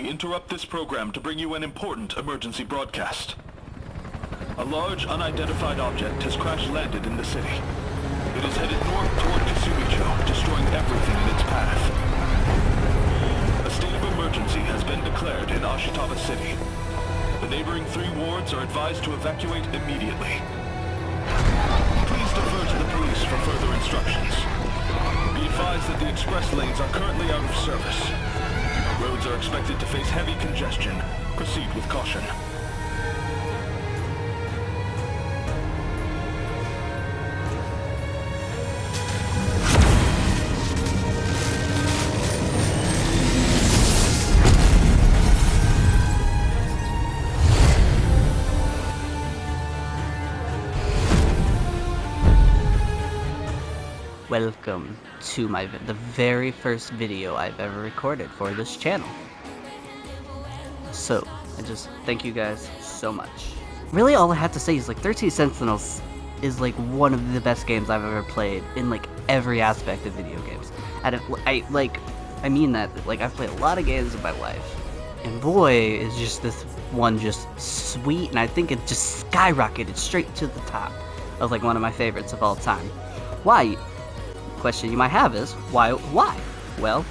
We interrupt this program to bring you an important emergency broadcast. A large, unidentified object has crash-landed in the city. It is headed north toward Kasumicho, destroying everything in its path. A state of emergency has been declared in Ashitaba City. The neighboring 3 wards are advised to evacuate immediately. Please defer to the police for further instructions. Be advised that the express lanes are currently out of service. Roads are expected to face heavy congestion. Proceed with caution. Welcome to the very first video I've ever recorded for this channel. So, I just thank you guys so much. Really all I have to say is like 13 Sentinels is like one of the best games I've ever played in like every aspect of video games. And I mean that, like I've played a lot of games in my life. And boy, is just this one just sweet, and I think it just skyrocketed straight to the top of like one of my favorites of all time. Why? Question you might have is why? Well,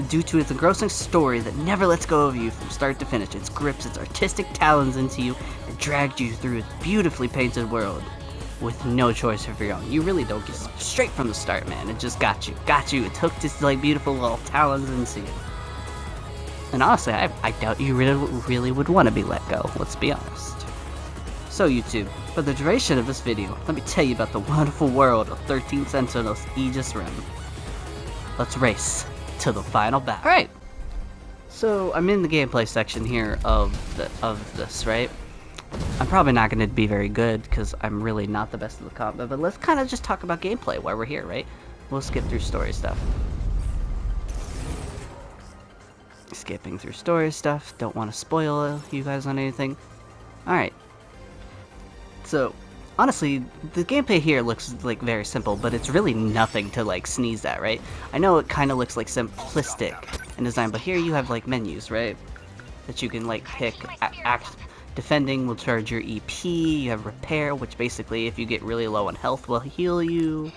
due to its engrossing story that never lets go of you from start to finish. It grips its artistic talons into you and dragged you through its beautifully painted world with no choice of your own. You really don't get straight from the start, man. It just got you. It hooked its like beautiful little talons into you. And honestly, I doubt you really would want to be let go. Let's be honest. So YouTube, for the duration of this video, let me tell you about the wonderful world of 13 Sentinels Aegis Rim. Let's race to the final battle. Alright, so I'm in the gameplay section here of this, right? I'm probably not going to be very good because I'm really not the best of the combat, but let's kind of just talk about gameplay while we're here, right? We'll skip through story stuff. Skipping through story stuff, don't want to spoil you guys on anything. Alright. So, honestly, the gameplay here looks like very simple, but it's really nothing to like sneeze at, right? I know it kind of looks like simplistic in design, but here you have like menus, right? That you can like pick. Defending will charge your EP, you have repair, which basically if you get really low on health will heal you.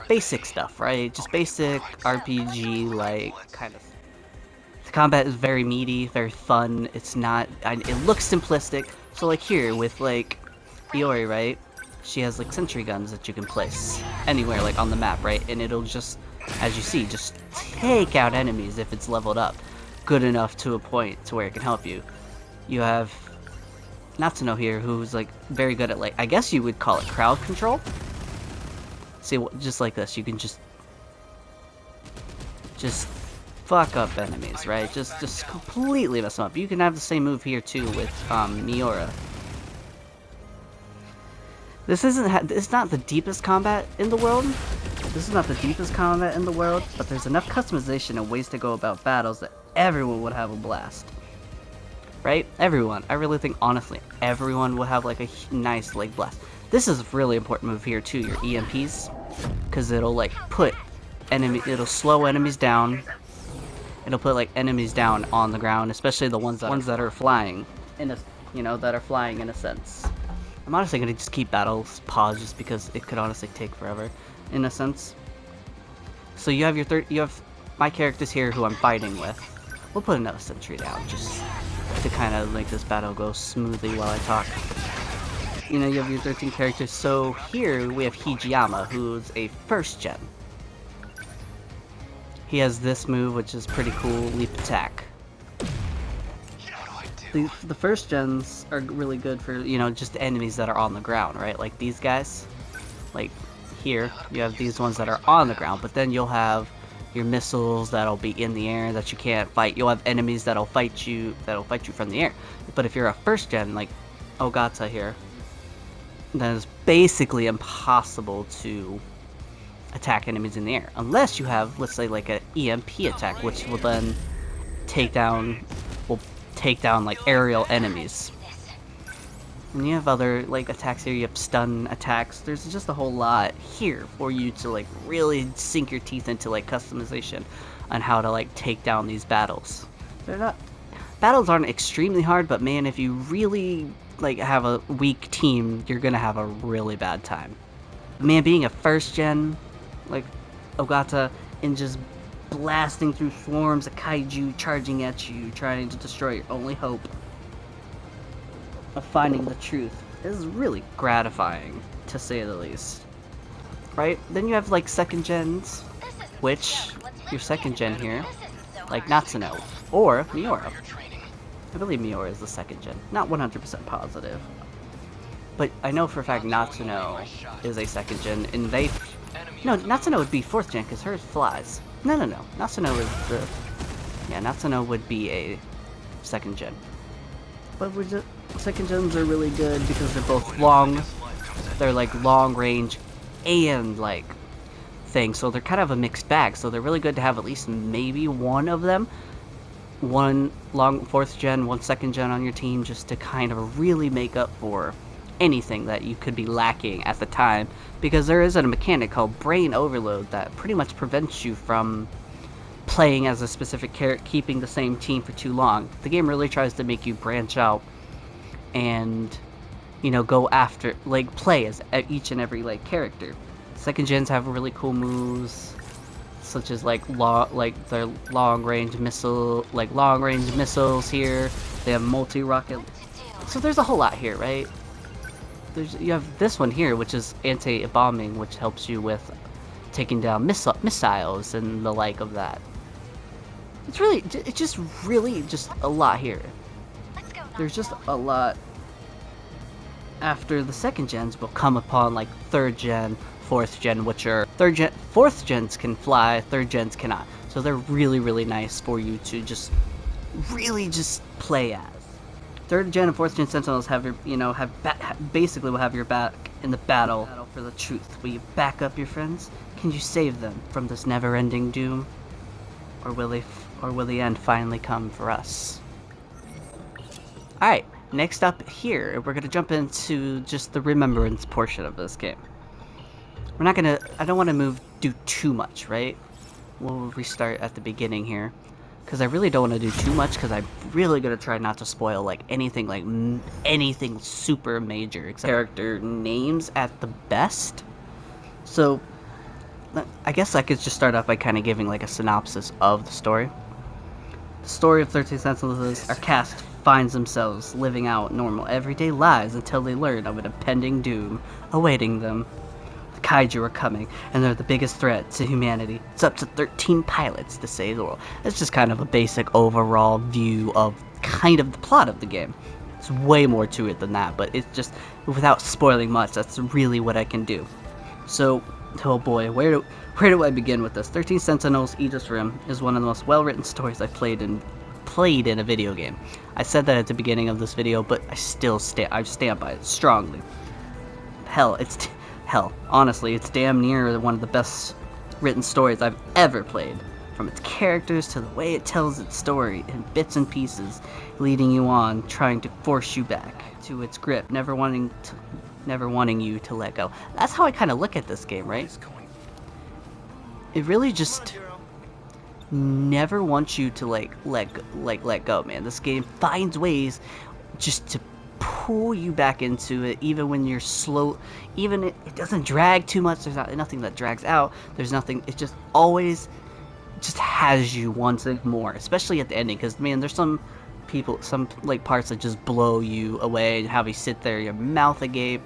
Basic stuff, right? Just basic RPG like kind of. The combat is very meaty, very fun. It's not, it looks simplistic. So like here with like Iori, right? She has like sentry guns that you can place anywhere like on the map, right? And it'll just, as you see, just take out enemies if it's leveled up good enough to a point to where it can help you. You have Natsuno here, who's like very good at like, I guess you would call it crowd control. See, just like this, you can just fuck up enemies, right? Just completely mess them up. You can have the same move here too with Miura. This it's not the deepest combat in the world. This is not the deepest combat in the world, but there's enough customization and ways to go about battles that everyone would have a blast. Right? Everyone. I really think, honestly, everyone would have like a nice like blast. This is a really important move here too, your EMPs, because it'll like it'll slow enemies down. It'll put like enemies down on the ground, especially the ones that are flying in a sense. I'm honestly gonna just keep battles paused just because it could honestly take forever, in a sense. So you have my characters here who I'm fighting with. We'll put another sentry down just to kind of make this battle go smoothly while I talk. You know, you have your 13 characters. So here we have Hijiyama, who's a first gen. He has this move, which is pretty cool, leap attack. The first gens are really good for, you know, just enemies that are on the ground, right? Like these guys. Like here, you have these ones that are on the ground, but then you'll have your missiles that'll be in the air that you can't fight. You'll have enemies that'll fight you from the air. But if you're a first gen, like Ogata here, then it's basically impossible to attack enemies in the air. Unless you have, let's say, like an EMP attack, which will then take down like aerial enemies. And you have other like attacks here, you have stun attacks. There's just a whole lot here for you to like really sink your teeth into like customization on how to like take down these battles. They're not... Battles aren't extremely hard, but man, if you really, like, have a weak team, you're gonna have a really bad time. Man, being a first gen, like, Ogata, and just blasting through swarms of kaiju charging at you, trying to destroy your only hope of finding the truth is really gratifying, to say the least. Right? Then you have, like, second gens, which, your second gen here, like Natsuno, or Miura. I believe Miura is the second gen. Not 100% positive. But I know for a fact Natsuno is a second gen, and they... No, Natsuno would be fourth gen, because hers flies. No. Natsuno is the... Yeah, Natsuno would be a second gen. But we're just... Second gens are really good because they're both long. They're like long range and like things. So they're kind of a mixed bag. So they're really good to have at least maybe one of them. One long fourth gen, one second gen on your team, just to kind of really make up for anything that you could be lacking at the time. Because there is a mechanic called brain overload that pretty much prevents you from playing as a specific character, keeping the same team for too long. The game really tries to make you branch out and, you know, go after, like, play as each and every, like, character. Second gens have really cool moves, such as, like, their long-range missiles here. They have multi-rocket. So there's a whole lot here, right? You have this one here, which is anti-bombing, which helps you with taking down missiles and the like of that. It's just really a lot here. There's just a lot. After the second gens, we'll come upon like third gen, fourth gen, which are fourth gens can fly, third gens cannot. So they're really nice for you to just really play as. Third gen and fourth gen Sentinels have your, basically will have your back in the battle for the truth. Will you back up your friends? Can you save them from this never-ending doom, or will the end finally come for us? Alright, next up here, we're gonna jump into just the remembrance portion of this game. I don't want to do too much, right? We'll restart at the beginning here, because I really don't want to do too much, because I'm really gonna try not to spoil, like, anything super major, except character names at the best. So, I guess I could just start off by kind of giving, like, a synopsis of the story. The story of 13 Sentinels is our cast finds themselves living out normal everyday lives until they learn of an impending doom awaiting them. The kaiju are coming, and they're the biggest threat to humanity. It's up to 13 pilots to save the world. It's just kind of a basic overall view of kind of the plot of the game. There's way more to it than that, but it's just, without spoiling much, that's really what I can do. So, oh boy, where do I begin with this? 13 Sentinels Aegis is one of the most well-written stories I've played in a video game. I said that at the beginning of this video, but I stand by it strongly. Hell, honestly, it's damn near one of the best written stories I've ever played. From its characters to the way it tells its story in bits and pieces, leading you on, trying to force you back to its grip, never wanting you to let go. That's how I kind of look at this game, right? It really just never wants you to let go, man. This game finds ways just to pull you back into it, even when you're slow. Even it doesn't drag too much. There's nothing that drags out. There's nothing. It just always just has you wanting more, especially at the ending. Because man, there's some like parts that just blow you away and have you sit there, your mouth agape.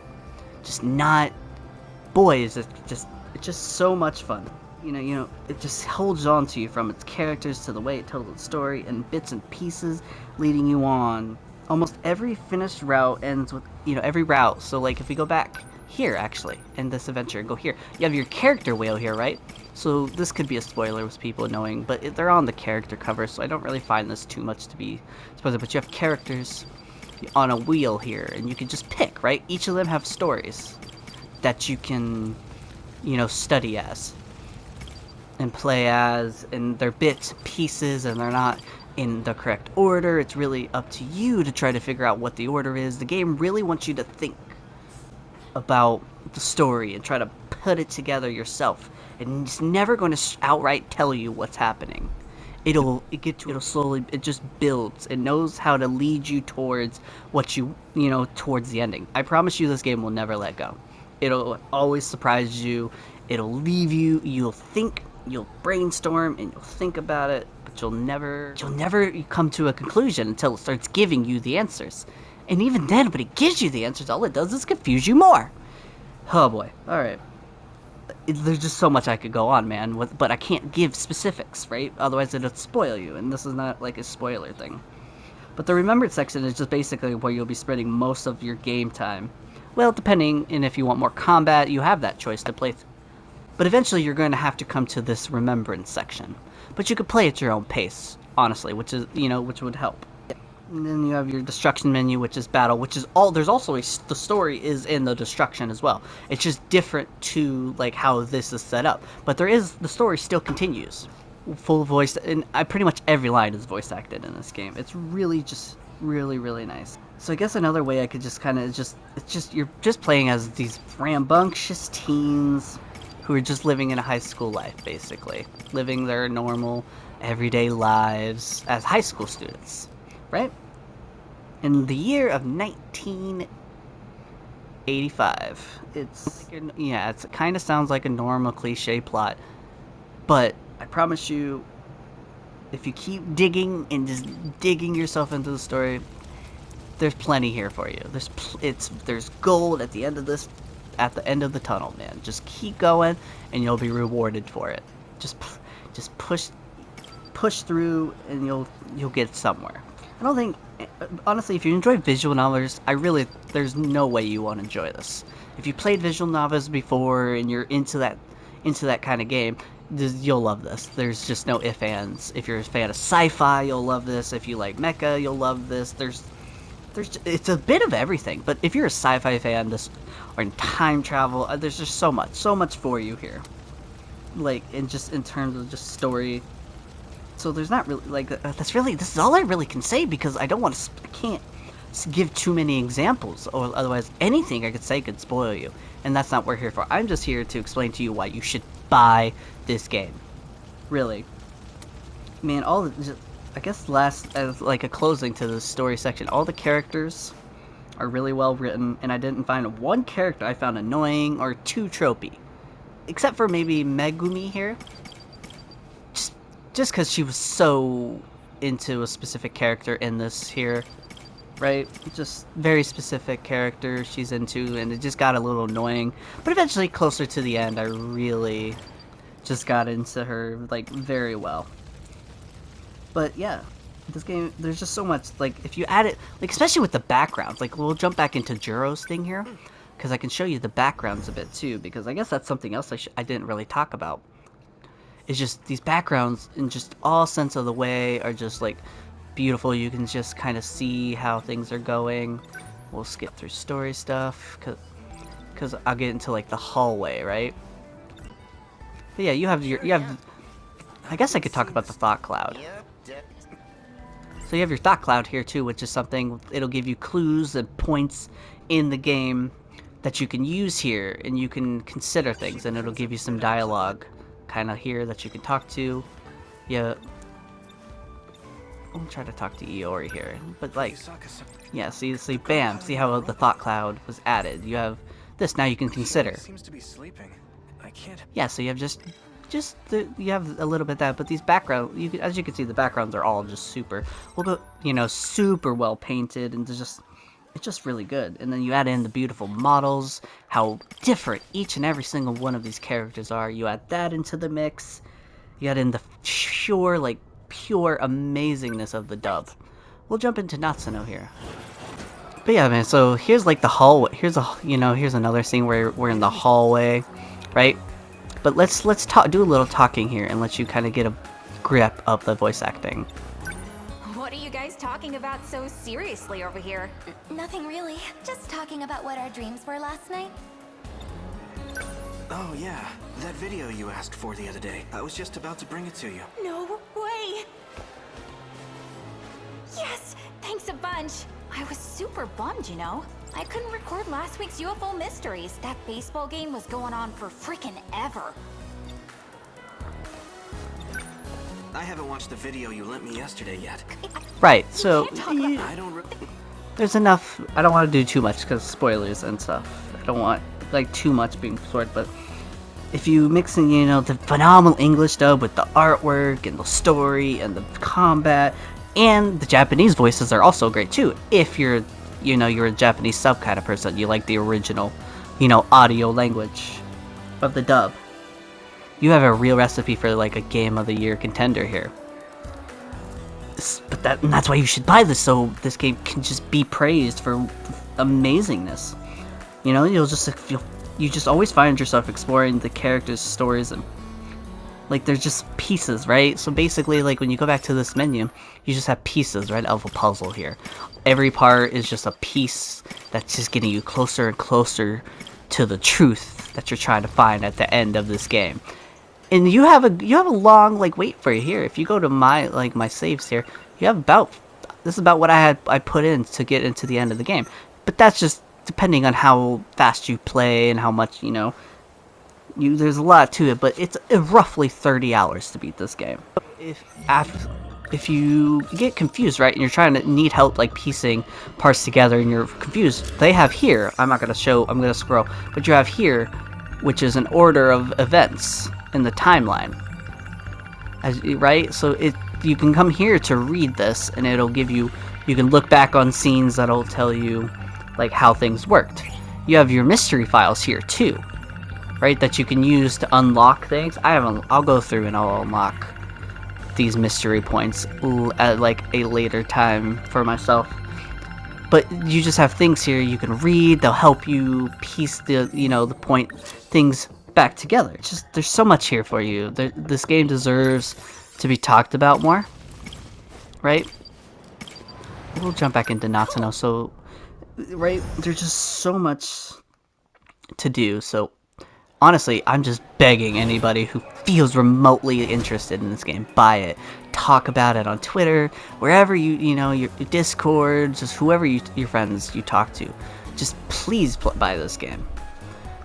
Boy, is it just so much fun. It just holds on to you from its characters to the way it tells its story in bits and pieces, leading you on. Almost every finished route ends with, every route. So, like, if we go back here, actually, in this adventure, and go here, you have your character wheel here, right? So, this could be a spoiler with people knowing, but they're on the character cover, so I don't really find this too much to be spoiler. But you have characters on a wheel here, and you can just pick, right? Each of them have stories that you can, study as and play as, and they're bits and pieces, and they're not in the correct order. It's really up to you to try to figure out what the order is. The game really wants you to think about the story and try to put it together yourself, and it's never going to outright tell you what's happening. it'll slowly, it just builds. It knows how to lead you towards what towards the ending. I promise you, this game will never let go. It'll always surprise you. It'll leave you. You'll brainstorm, and you'll think about it, but you'll never come to a conclusion until it starts giving you the answers. And even then, when it gives you the answers, all it does is confuse you more. Oh boy. All right. There's just so much I could go on, man, but I can't give specifics, right? Otherwise it'll spoil you, and this is not like a spoiler thing. But the remembered section is just basically where you'll be spending most of your game time. Well, depending, and if you want more combat, you have that choice to play. But eventually you're going to have to come to this remembrance section. But you could play at your own pace, honestly, which would help. And then you have your destruction menu, which is battle, which is all. There's also the story is in the destruction as well. It's just different to like how this is set up. But the story still continues, full voice, and pretty much every line is voice acted in this game. It's really just really nice. So I guess another way I could just kind of you're just playing as these rambunctious teens who are just living in a high school life, basically living their normal everyday lives as high school students, right? In the year of 1985, it kind of sounds like a normal cliche plot, but I promise you, if you keep digging and just digging yourself into the story, there's plenty here for you. There's gold at the end of the tunnel, man. Just keep going, and you'll be rewarded for it. Just push through, and you'll get somewhere. I don't think, honestly, if you enjoy visual novels, there's no way you won't enjoy this. If you played visual novels before and you're into that kind of game, you'll love this. There's just no ifs, ands. If you're a fan of sci-fi, you'll love this. If you like mecha, you'll love this. It's a bit of everything. But if you're a sci-fi fan, or in time travel, there's just so much for you here. Like, in terms of just story. So there's not really, like, this is all I really can say, because I can't give too many examples, or otherwise anything I could say could spoil you, and that's not what we're here for. I'm just here to explain to you why you should buy this game. Really. Man, I guess as like a closing to the story section, all the characters are really well written, and I didn't find one character I found annoying or too tropey. Except for maybe Megumi here. Just because she was so into a specific character in this here, right? Just very specific character she's into, and it just got a little annoying. But eventually, closer to the end, I really just got into her, like, very well. But yeah, this game, there's just so much, like, if you add it, like, especially with the backgrounds, like, we'll jump back into Juro's thing here, because I can show you the backgrounds a bit too, because I guess that's something else I didn't really talk about. It's just these backgrounds in just all sense of the way are just like beautiful. You can just kind of see how things are going. We'll skip through story stuff because I'll get into like the hallway, right? But yeah, you have I guess I could talk about the thought cloud. So you have your thought cloud here too, which is something, it'll give you clues and points in the game that you can use here, and you can consider things, and it'll give you some dialogue kind of here that you can talk to. Yeah, I'll try to talk to Iori here, but like, yeah, see, bam, see how the thought cloud was added. You have this now. You can consider. Seems to be sleeping. I can't. Yeah, so you have you have a little bit of that, but these backgrounds, as you can see, the backgrounds are all just super well painted, and it's just really good. And then you add in the beautiful models, how different each and every single one of these characters are. You add that into the mix. You add in the pure amazingness of the dub. We'll jump into Natsuno here. But yeah, man, so here's like the hallway. Here's another scene where we're in the hallway, right? But let's do a little talking here and let you kind of get a grip of the voice acting. What are you guys talking about so seriously over here? Nothing really. Just talking about what our dreams were last night. Oh yeah, that video you asked for the other day. I was just about to bring it to you. No way! Yes! Thanks a bunch! I was super bummed, you know? I couldn't record last week's UFO Mysteries. That baseball game was going on for freaking ever. I haven't watched the video you lent me yesterday yet. Right, so I don't there's enough. I don't want to do too much because spoilers and stuff. I don't want like too much being spoiled, but if you mix in, you know, the phenomenal English dub with the artwork and the story and the combat, and the Japanese voices are also great too. If you're, you know, you're a Japanese sub kind of person, you like the original, you know, audio language of the dub. You have a real recipe for like a Game of the Year contender here. But that's why you should buy this, so this game can just be praised for amazingness. You know, you just always find yourself exploring the characters' stories, and like there's just pieces, right? So basically, like when you go back to this menu, you just have pieces, right, of a puzzle here. Every part is just a piece that's just getting you closer and closer to the truth that you're trying to find at the end of this game. And you have a long like wait for you here. If you go to my saves here, you have this is about what I put in to get into the end of the game. But that's just depending on how fast you play and how much, you know, there's a lot to it, but it's roughly 30 hours to beat this game. If you get confused, right, and you're trying to need help like piecing parts together and you're confused, they have here, I'm going to scroll, but you have here, which is an order of events in the timeline. Right? So you can come here to read this, and it'll give you can look back on scenes that'll tell you like how things worked. You have your mystery files here too, right, that you can use to unlock things. I'll go through and I'll unlock these mystery points at like a later time for myself. But you just have things here you can read. They'll help you piece the things back together. It's just, there's so much here for you. This game deserves to be talked about more, right? We'll jump back into Natsuno. So, right, there's just so much to do. So, honestly, I'm just begging anybody who feels remotely interested in this game, buy it. Talk about it on Twitter, wherever your Discord, just whoever your friends you talk to. Just please buy this game.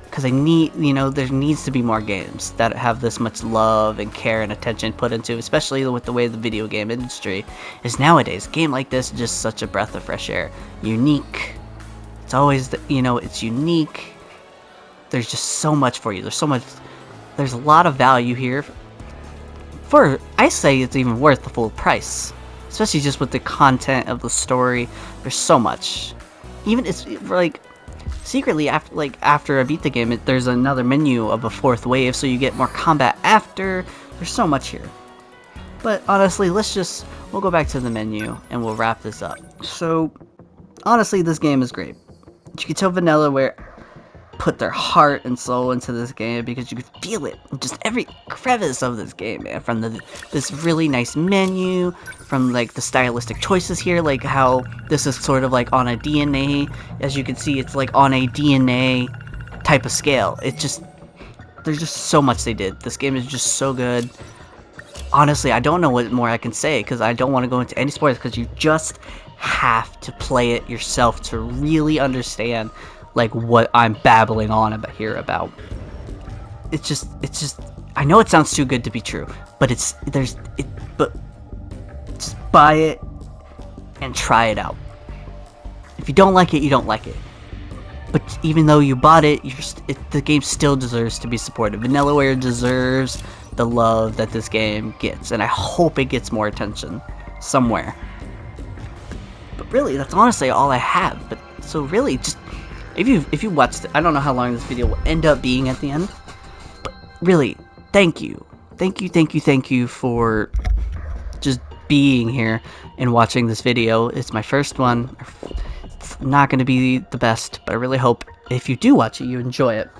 Because there needs to be more games that have this much love and care and attention put into, especially with the way the video game industry is nowadays. A game like this is just such a breath of fresh air. Unique. It's always, it's unique. There's just so much for you. There's a lot of value here. I say it's even worth the full price. Especially just with the content of the story. There's so much. Even it's like secretly after I beat the game, there's another menu of a fourth wave, so you get more combat after. There's so much here. But honestly, we'll go back to the menu and we'll wrap this up. So honestly, this game is great. You can tell Vanillaware put their heart and soul into this game because you could feel it in just every crevice of this game, man. From this really nice menu, from like the stylistic choices here, like how this is sort of like on a DNA, as you can see, it's like on a DNA type of scale. There's just so much they did. This game is just so good. Honestly, I don't know what more I can say because I don't want to go into any spoilers, because you just have to play it yourself to really understand like what I'm babbling on about. It's just I know it sounds too good to be true, but but just buy it and try it out. If you don't like it, you don't like it. But even though you bought it, the game still deserves to be supported. Vanillaware deserves the love that this game gets, and I hope it gets more attention somewhere. But really, that's honestly all I have. But so really, just if you watched it, I don't know how long this video will end up being at the end, but really, thank you for just being here and watching this video. It's my first one. It's not going to be the best, but I really hope if you do watch it, you enjoy it.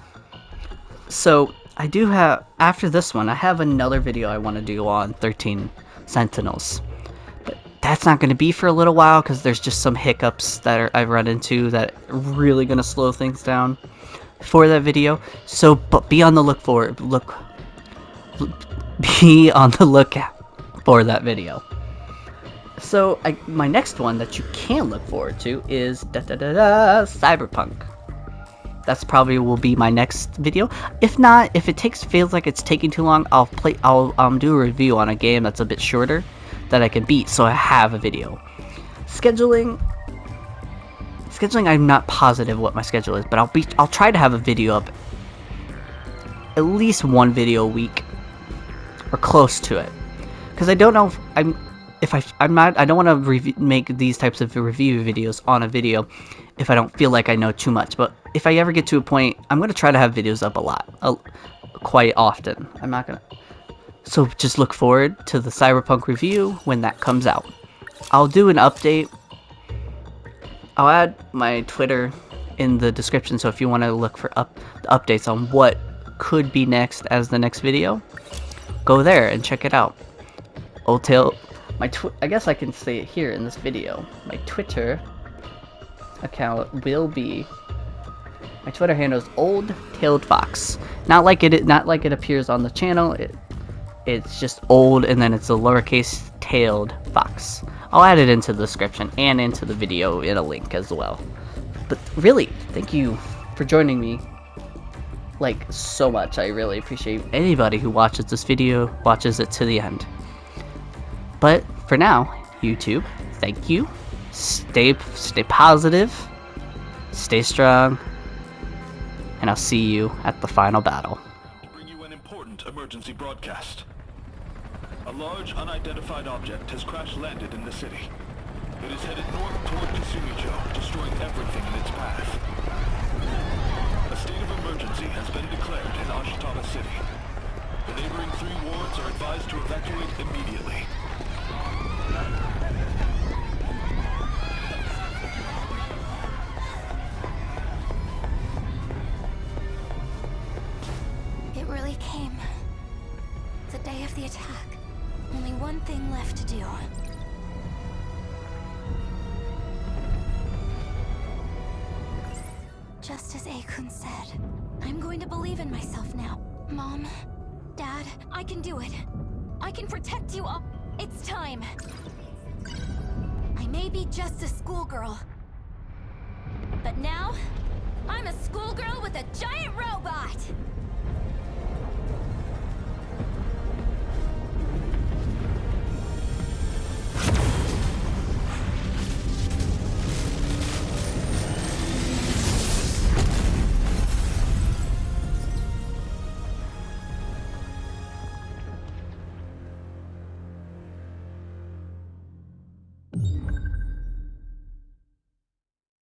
So I do have, after this one, I have another video I want to do on 13 Sentinels. That's not going to be for a little while because there's just some hiccups that I've run into that are really going to slow things down for that video. So, but be on the lookout for that video. So, my next one that you can look forward to is Cyberpunk. that's probably will be my next video. If not, if it feels like it's taking too long, I'll do a review on a game that's a bit shorter that I can beat, so I have a video. Scheduling, I'm not positive what my schedule is, but I'll try to have a video up, at least one video a week, or close to it, because I don't know if I don't want to make these types of review videos on a video if I don't feel like I know too much. But if I ever get to a point, I'm going to try to have videos up a lot, quite often. I'm not going to. So just look forward to the Cyberpunk review when that comes out. I'll do an update. I'll add my Twitter in the description, so if you want to look for updates on what could be next as the next video, go there and check it out. I guess I can say it here in this video. My Twitter account will be, my Twitter handle is Old Tailed Fox. Not like it appears on the channel. It's just old, and then it's a lowercase tailed fox. I'll add it into the description and into the video in a link as well. But really, thank you for joining me, like, so much. I really appreciate anybody who watches this video, watches it to the end. But for now, YouTube, thank you. Stay positive, stay strong, and I'll see you at the final battle. To bring you an important emergency broadcast. A large unidentified object has crash-landed in the city. It is headed north toward Kasumicho, destroying everything in its path. A state of emergency has been declared in Ashitama City. The neighboring 3 wards are advised to evacuate immediately. It really came. The day of the attack. Only one thing left to do. Just as Akun said, I'm going to believe in myself now. Mom, Dad, I can do it. I can protect you all. It's time. I may be just a schoolgirl, but now, I'm a schoolgirl with a giant robot!